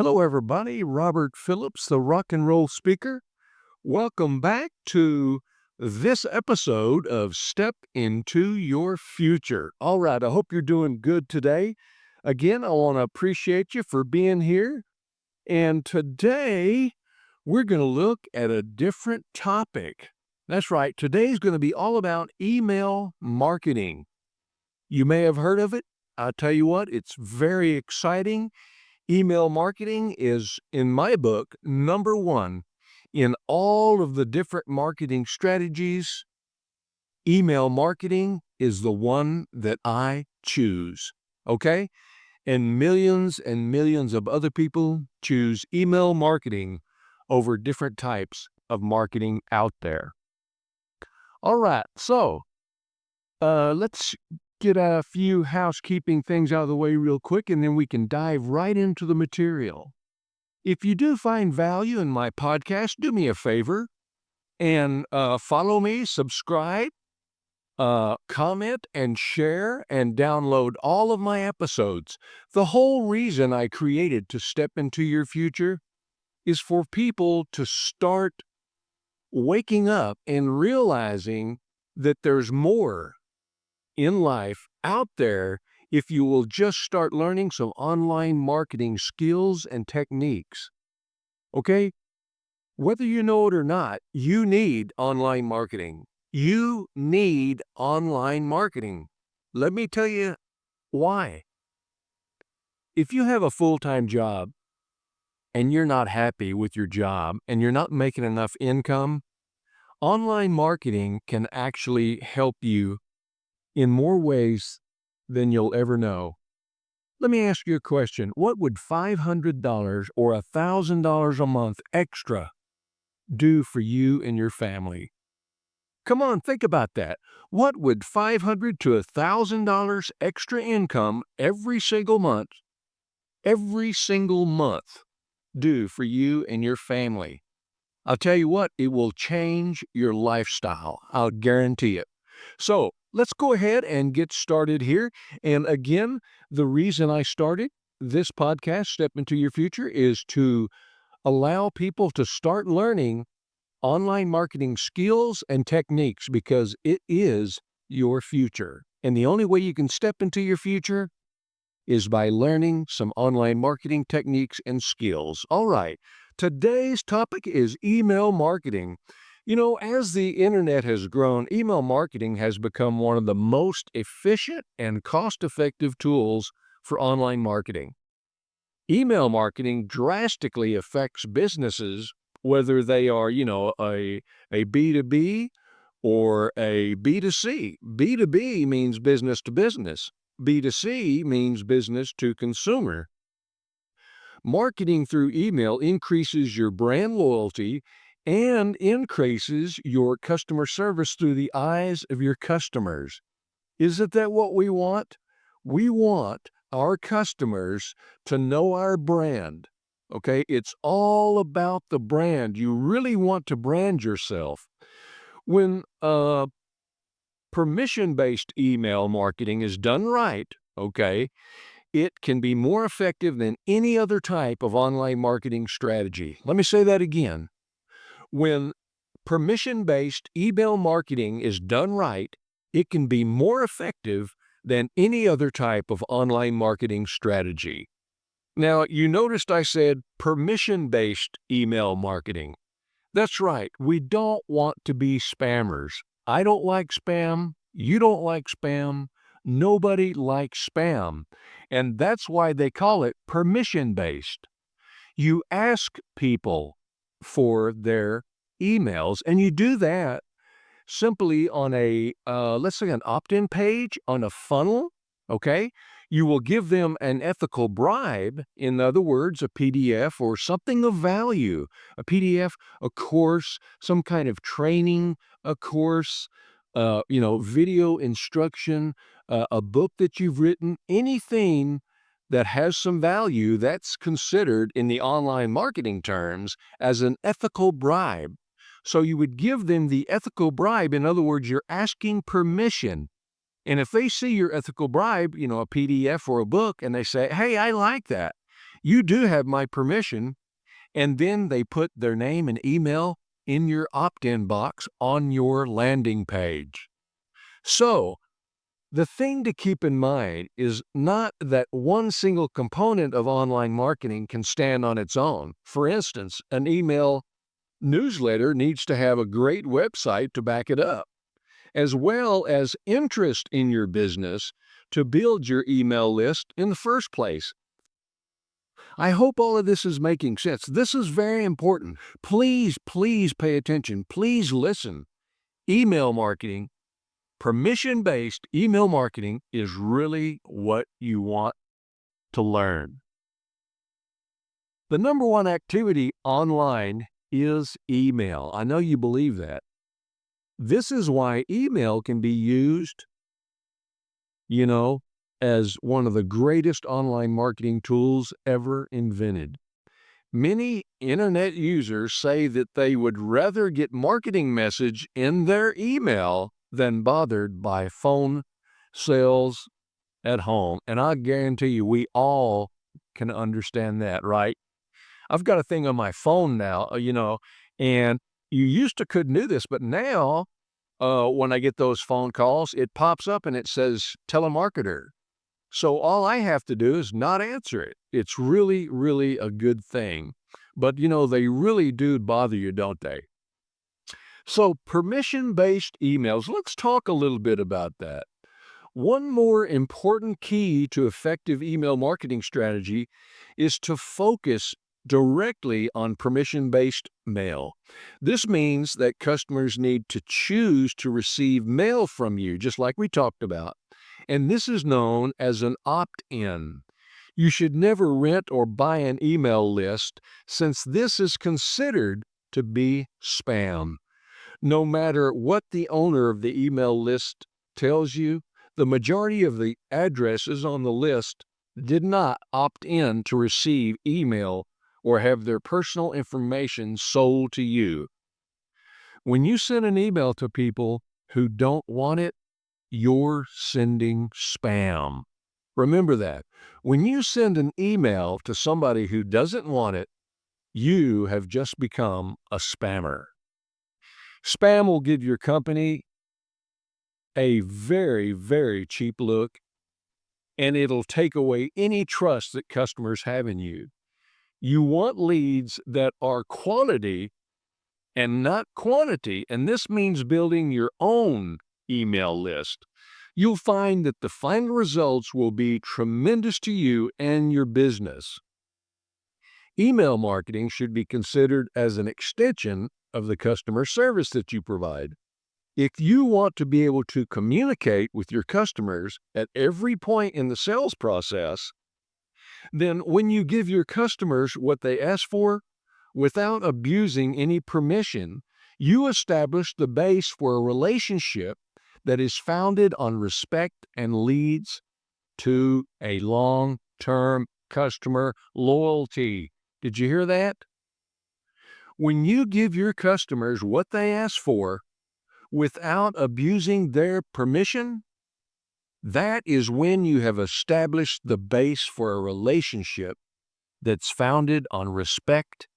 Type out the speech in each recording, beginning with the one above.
Hello, everybody. Robert Phillips, the rock and roll speaker. Welcome back to this episode of Step Into Your Future. All right, I hope you're doing good today. Again, I want to appreciate you for being here. And today, we're going to look at a different topic. That's right, today's going to be all about email marketing. You may have heard of it. I'll tell you what, it's very exciting. Email marketing is, in my book, number one in all of the different marketing strategies. Email marketing is the one that I choose, okay? And millions of other people choose email marketing over different types of marketing out there. All right, so let's get a few housekeeping things out of the way real quick, and then we can dive right into the material. If you do find value in my podcast, do me a favor and follow me, subscribe, comment, and share, and download all of my episodes. The whole reason I created To Step Into Your Future is for people to start waking up and realizing that there's more in life out there if you will just start learning some online marketing skills and techniques. Okay? Whether you know it or not, you need online marketing. You need online marketing. Let me tell you why. If you have a full-time job and you're not happy with your job and you're not making enough income, online marketing can actually help you in more ways than you'll ever know. Let me ask you a question. What would $500 or $1,000 a month extra do for you and your family? Come on, think about that. What would $500 to $1,000 extra income every single month do for you and your family? I'll tell you what, it will change your lifestyle. I'll guarantee it. So let's go ahead and get started here. And again, the reason I started this podcast, Step Into Your Future, is to allow people to start learning online marketing skills and techniques because it is your future. And the only way you can step into your future is by learning some online marketing techniques and skills. All right, today's topic is email marketing. You know, as the internet has grown, email marketing has become one of the most efficient and cost-effective tools for online marketing. Email marketing drastically affects businesses, whether they are, a B2B or a B2C. B2B means business to business. B2C means business to consumer. Marketing through email increases your brand loyalty and increases your customer service through the eyes of your customers. Isn't that what we want? We want our customers to know our brand. Okay, it's all about the brand. You really want to brand yourself. When permission-based email marketing is done right, okay, it can be more effective than any other type of online marketing strategy. Let me say that again. When permission-based email marketing is done right, it can be more effective than any other type of online marketing strategy. Now, you noticed I said permission-based email marketing. That's right, we don't want to be spammers. I don't like spam. You don't like spam. Nobody likes spam. And that's why they call it permission-based. You ask people for their emails, and you do that simply on a, let's say, an opt-in page on a funnel, okay? You will give them an ethical bribe, in other words, a PDF or something of value, a PDF, a course, some kind of training, a course, video instruction, a book that you've written, anything that has some value that's considered in the online marketing terms as an ethical bribe. So you would give them the ethical bribe. In other words, you're asking permission. And if they see your ethical bribe, a PDF or a book, and they say, hey, I like that, You do have my permission, and then they put their name and email in your opt-in box on your landing page. So, the thing to keep in mind is not that one single component of online marketing can stand on its own. For instance, an email newsletter needs to have a great website to back it up, as well as interest in your business to build your email list in the first place. I hope all of this is making sense. This is very important. Please, please pay attention. Please listen. Email marketing, permission-based email marketing is really what you want to learn. The number one activity online is email. I know you believe that. This is why email can be used, as one of the greatest online marketing tools ever invented. Many internet users say that they would rather get marketing message in their email than bothered by phone sales at home. And I guarantee you, we all can understand that, right? I've got a thing on my phone now, and you used to couldn't do this, but now when I get those phone calls, it pops up and it says telemarketer. So all I have to do is not answer it. It's really, really a good thing. But, they really do bother you, don't they? So permission-based emails, let's talk a little bit about that. One more important key to effective email marketing strategy is to focus directly on permission-based mail. This means that customers need to choose to receive mail from you, just like we talked about. And this is known as an opt-in. You should never rent or buy an email list, since this is considered to be spam. No matter what the owner of the email list tells you, the majority of the addresses on the list did not opt in to receive email or have their personal information sold to you. When you send an email to people who don't want it, you're sending spam. Remember that. When you send an email to somebody who doesn't want it, you have just become a spammer. Spam will give your company a very, very cheap look, and it'll take away any trust that customers have in you. You want leads that are quality and not quantity, and this means building your own email list. You'll find that the final results will be tremendous to you and your business. Email marketing should be considered as an extension of the customer service that you provide. If you want to be able to communicate with your customers at every point in the sales process, then when you give your customers what they ask for, without abusing any permission, you establish the base for a relationship that is founded on respect and leads to a long-term customer loyalty. Did you hear that? When you give your customers what they ask for without abusing their permission, that is when you have established the base for a relationship that's founded on respect,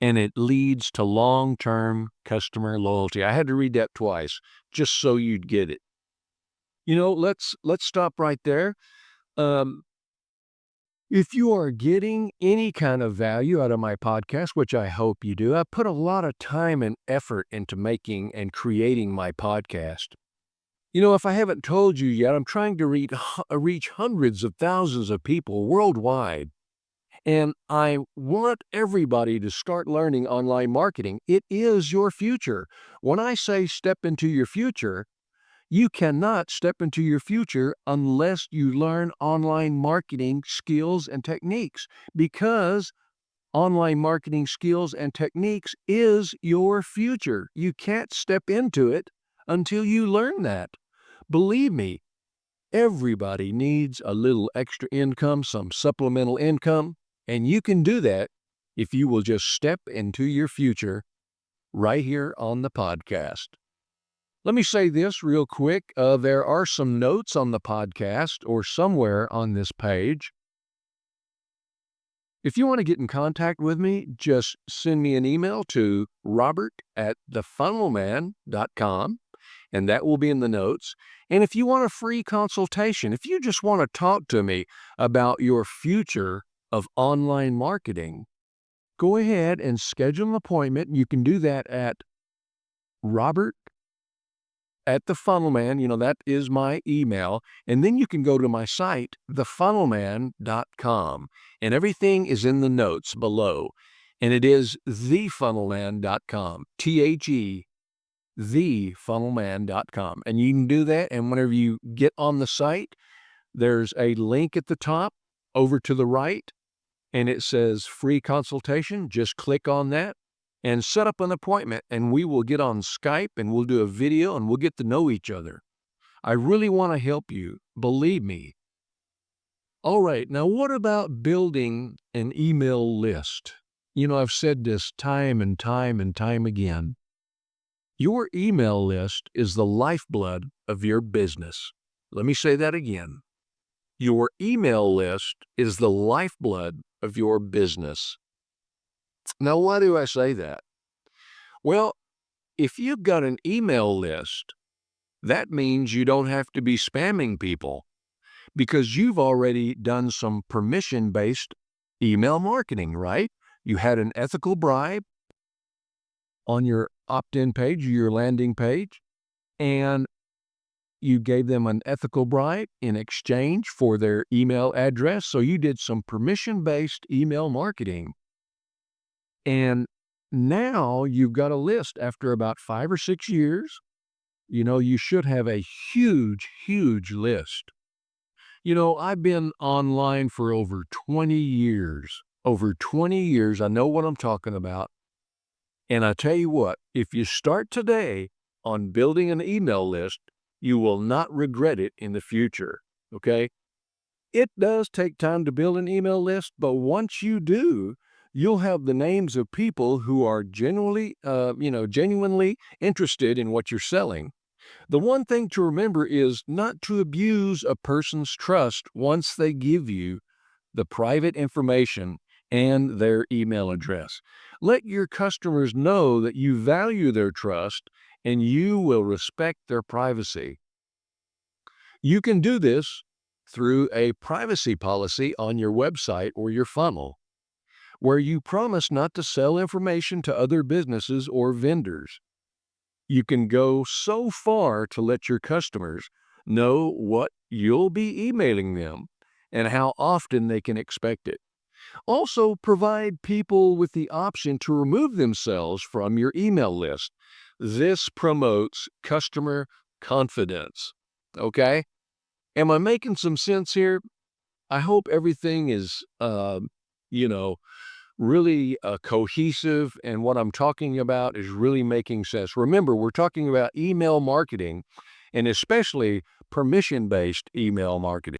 and it leads to long-term customer loyalty. I had to read that twice just so you'd get it. Let's stop right there. If you are getting any kind of value out of my podcast, which I hope you do, I put a lot of time and effort into making and creating my podcast. If I haven't told you yet, I'm trying to reach hundreds of thousands of people worldwide. And I want everybody to start learning online marketing. It is your future. When I say step into your future, you cannot step into your future unless you learn online marketing skills and techniques, because online marketing skills and techniques is your future. You can't step into it until you learn that. Believe me, everybody needs a little extra income, some supplemental income, and you can do that if you will just step into your future right here on the podcast. Let me say this real quick. There are some notes on the podcast or somewhere on this page. If you want to get in contact with me, just send me an email to robert@thefunnelman.com, and that will be in the notes. And if you want a free consultation, if you just want to talk to me about your future of online marketing, go ahead and schedule an appointment. You can do that at Robert at the Funnelman, that is my email. And then you can go to my site, thefunnelman.com, and everything is in the notes below. And it is thefunnelman.com, THE, thefunnelman.com. And you can do that. And whenever you get on the site, there's a link at the top over to the right, and it says free consultation. Just click on that and set up an appointment, and we will get on Skype and we'll do a video and we'll get to know each other. I really want to help you, believe me. All right, now what about building an email list? I've said this time and time and time again. Your email list is the lifeblood of your business. Let me say that again. Your email list is the lifeblood of your business. Now, why do I say that? Well, if you've got an email list, that means you don't have to be spamming people because you've already done some permission-based email marketing, right? You had an ethical bribe on your opt-in page, your landing page, and you gave them an ethical bribe in exchange for their email address. So you did some permission-based email marketing. And now you've got a list after about 5 or 6 years. You should have a huge, huge list. I've been online for over 20 years. Over 20 years, I know what I'm talking about. And I tell you what, if you start today on building an email list, you will not regret it in the future, okay? It does take time to build an email list, but once you do, you'll have the names of people who are genuinely interested in what you're selling. The one thing to remember is not to abuse a person's trust once they give you the private information and their email address. Let your customers know that you value their trust and you will respect their privacy. You can do this through a privacy policy on your website or your funnel, where you promise not to sell information to other businesses or vendors. You can go so far to let your customers know what you'll be emailing them and how often they can expect it. Also, provide people with the option to remove themselves from your email list. This promotes customer confidence. Okay? Am I making some sense here? I hope everything is, really cohesive, and what I'm talking about is really making sense. Remember, we're talking about email marketing, and especially permission-based email marketing.